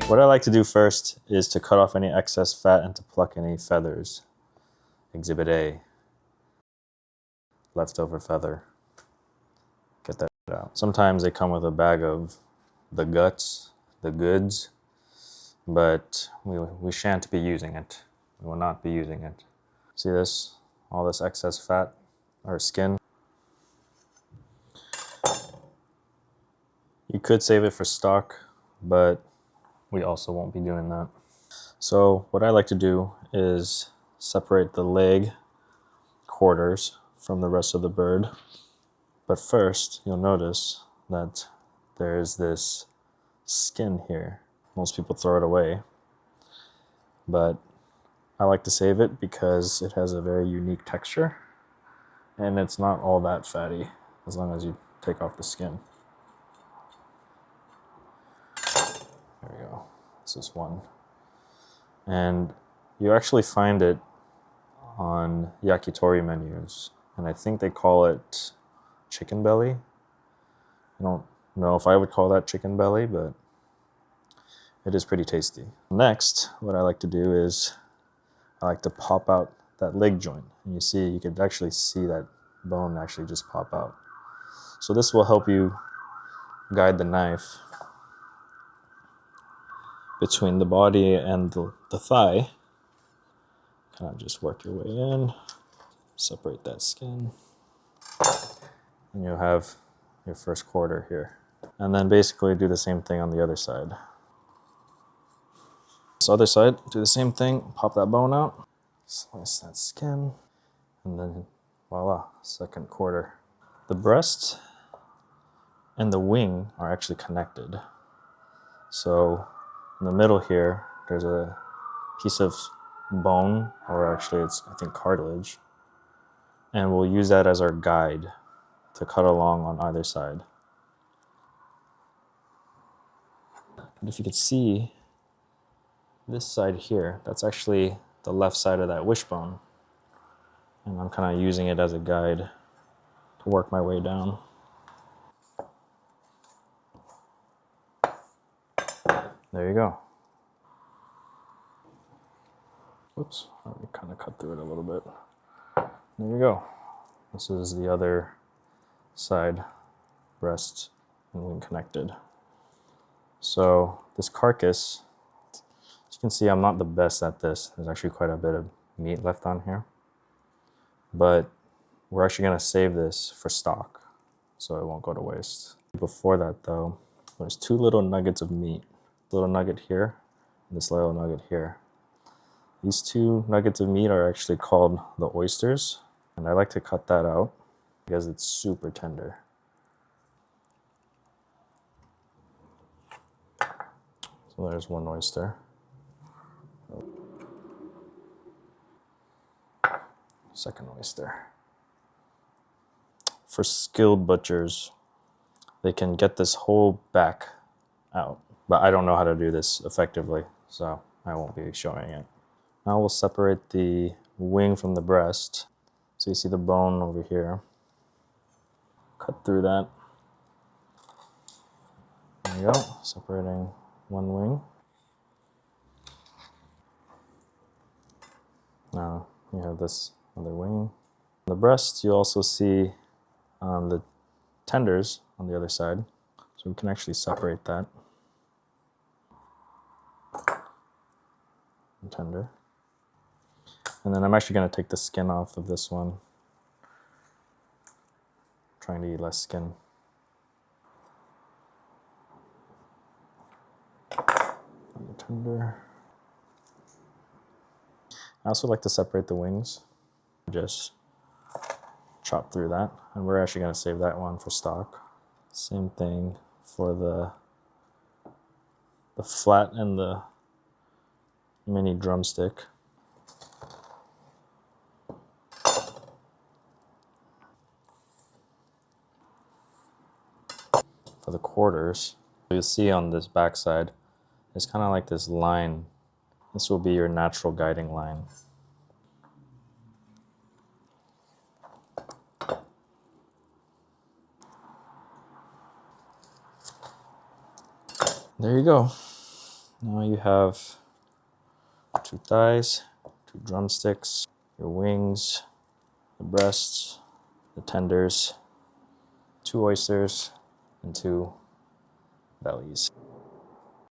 What I like to do first is to cut off any excess fat and to pluck any feathers. Exhibit A. Leftover feather. Get that out. Sometimes they come with a bag of the guts, the goods, but we shan't be using it. We will not be using it. See this? All this excess fat or skin. You could save it for stock, but we also won't be doing that. So what I like to do is separate the leg quarters from the rest of the bird. But first, you'll notice that there's this skin here. Most people throw it away, but I like to save it because it has a very unique texture and it's not all that fatty as long as you take off the skin. There we go. This is one. And you actually find it on yakitori menus, and I think they call it chicken belly. I don't know if I would call that chicken belly, but it is pretty tasty. Next, what I like to do is I like to pop out that leg joint. And you could actually see that bone actually just pop out. So this will help you guide the knife between the body and the thigh. Kind of just work your way in, separate that skin, and you'll have your first quarter here. And then basically do the same thing on the other side. This other side, do the same thing, pop that bone out, slice that skin, and then voila, second quarter. The breast and the wing are actually connected. So in the middle here, there's a piece of bone, or actually it's, I think, cartilage. And we'll use that as our guide to cut along on either side. And if you could see this side here, that's actually the left side of that wishbone. And I'm kind of using it as a guide to work my way down. There you go. Whoops, let me kind of cut through it a little bit. There you go. This is the other side, breast and wing connected. So this carcass, as you can see, I'm not the best at this. There's actually quite a bit of meat left on here. But we're actually gonna save this for stock, so it won't go to waste. Before that though, there's two little nuggets of meat. Little nugget here, and this little nugget here. These two nuggets of meat are actually called the oysters, and I like to cut that out because it's super tender. So there's one oyster. Second oyster. For skilled butchers, they can get this whole back out, but I don't know how to do this effectively, so I won't be showing it. Now we'll separate the wing from the breast. So you see the bone over here. Cut through that. There you go, separating one wing. Now you have this other wing. On the breast, you also see the tenders on the other side. So we can actually separate that. Tender. And then I'm actually going to take the skin off of this one. Trying to eat less skin. Tender. I also like to separate the wings. Just chop through that. And we're actually going to save that one for stock. Same thing for the flat and the mini drumstick. For the quarters, you'll see on this back side, it's kind of like this line. This will be your natural guiding line. There you go. Now you have 2 thighs, 2 drumsticks, your wings, the breasts, the tenders, 2 oysters, and 2 bellies.